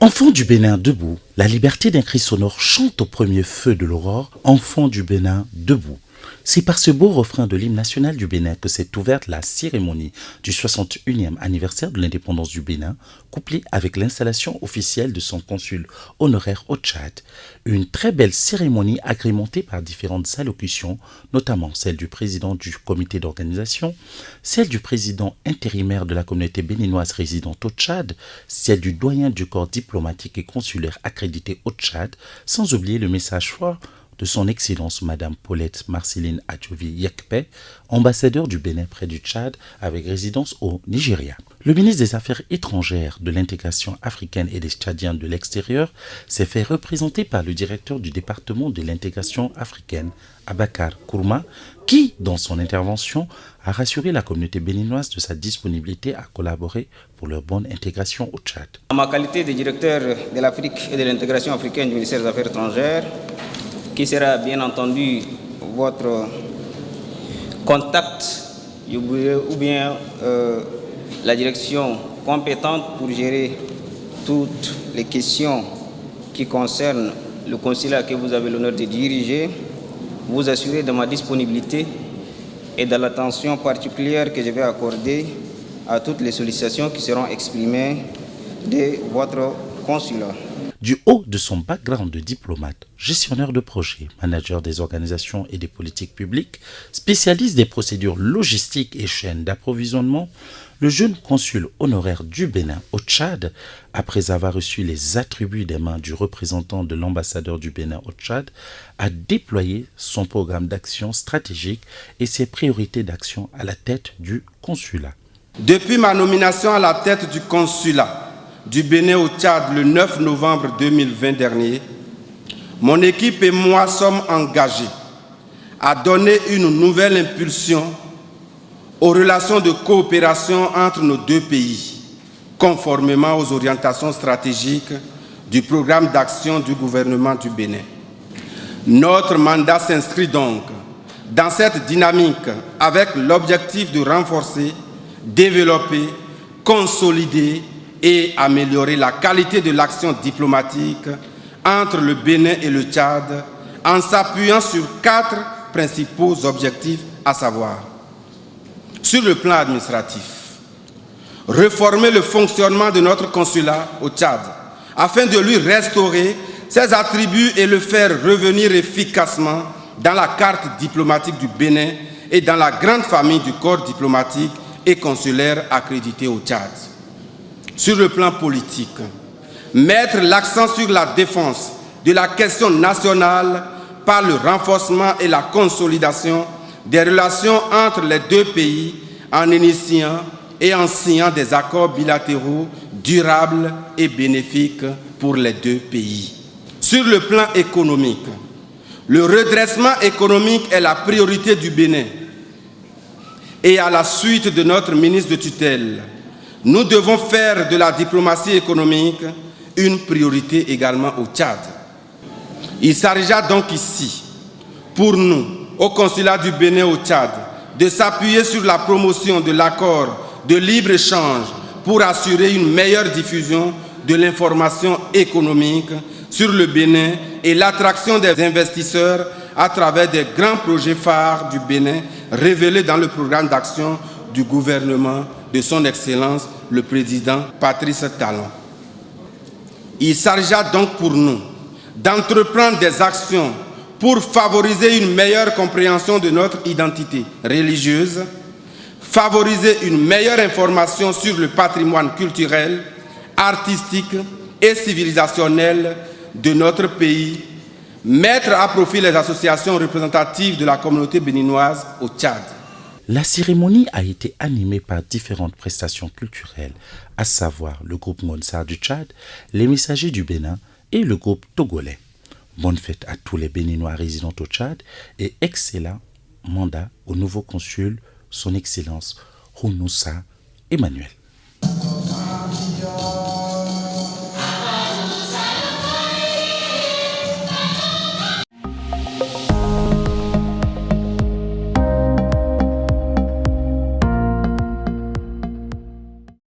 Enfants du Bénin debout, la liberté d'un cri sonore chante au premier feu de l'aurore. Enfants du Bénin debout. C'est par ce beau refrain de l'hymne national du Bénin que s'est ouverte la cérémonie du 61e anniversaire de l'indépendance du Bénin, couplée avec l'installation officielle de son consul honoraire au Tchad. Une très belle cérémonie agrémentée par différentes allocutions, notamment celle du président du comité d'organisation, celle du président intérimaire de la communauté béninoise résidente au Tchad, celle du doyen du corps diplomatique et consulaire accrédité au Tchad, sans oublier le message fort de son Excellence Madame Paulette Marceline Adjovi Yekpe, ambassadeur du Bénin près du Tchad avec résidence au Nigeria. Le ministre des Affaires étrangères, de l'intégration africaine et des Tchadiens de l'extérieur s'est fait représenter par le directeur du département de l'intégration africaine, Abakar Kourma, qui, dans son intervention, a rassuré la communauté béninoise de sa disponibilité à collaborer pour leur bonne intégration au Tchad. En ma qualité de directeur de l'Afrique et de l'intégration africaine du ministère des Affaires étrangères, qui sera bien entendu votre contact ou bien la direction compétente pour gérer toutes les questions qui concernent le consulat que vous avez l'honneur de diriger, vous assurer de ma disponibilité et de l'attention particulière que je vais accorder à toutes les sollicitations qui seront exprimées de votre consulat. Du haut de son background de diplomate, gestionnaire de projets, manager des organisations et des politiques publiques, spécialiste des procédures logistiques et chaînes d'approvisionnement, le jeune consul honoraire du Bénin au Tchad, après avoir reçu les attributs des mains du représentant de l'ambassadeur du Bénin au Tchad, a déployé son programme d'action stratégique et ses priorités d'action à la tête du consulat. Depuis ma nomination à la tête du consulat du Bénin au Tchad le 9 novembre 2020 dernier, mon équipe et moi sommes engagés à donner une nouvelle impulsion aux relations de coopération entre nos deux pays, conformément aux orientations stratégiques du programme d'action du gouvernement du Bénin. Notre mandat s'inscrit donc dans cette dynamique avec l'objectif de renforcer, développer, consolider et améliorer la qualité de l'action diplomatique entre le Bénin et le Tchad en s'appuyant sur 4 principaux objectifs, à savoir: sur le plan administratif, réformer le fonctionnement de notre consulat au Tchad afin de lui restaurer ses attributs et le faire revenir efficacement dans la carte diplomatique du Bénin et dans la grande famille du corps diplomatique et consulaire accrédité au Tchad. Sur le plan politique, mettre l'accent sur la défense de la question nationale par le renforcement et la consolidation des relations entre les deux pays en initiant et en signant des accords bilatéraux durables et bénéfiques pour les deux pays. Sur le plan économique, le redressement économique est la priorité du Bénin. Et à la suite de notre ministre de tutelle, nous devons faire de la diplomatie économique une priorité également au Tchad. Il s'agira donc ici, pour nous, au consulat du Bénin au Tchad, de s'appuyer sur la promotion de l'accord de libre-échange pour assurer une meilleure diffusion de l'information économique sur le Bénin et l'attraction des investisseurs à travers des grands projets phares du Bénin révélés dans le programme d'action du gouvernement de son Excellence le Président Patrice Talon. Il s'agira donc pour nous d'entreprendre des actions pour favoriser une meilleure compréhension de notre identité religieuse, favoriser une meilleure information sur le patrimoine culturel, artistique et civilisationnel de notre pays, mettre à profit les associations représentatives de la communauté béninoise au Tchad. La cérémonie a été animée par différentes prestations culturelles, à savoir le groupe Monsar du Tchad, les Messagers du Bénin et le groupe togolais. Bonne fête à tous les Béninois résidant au Tchad et excellent mandat au nouveau consul, son Excellence Hounoussa Emmanuel.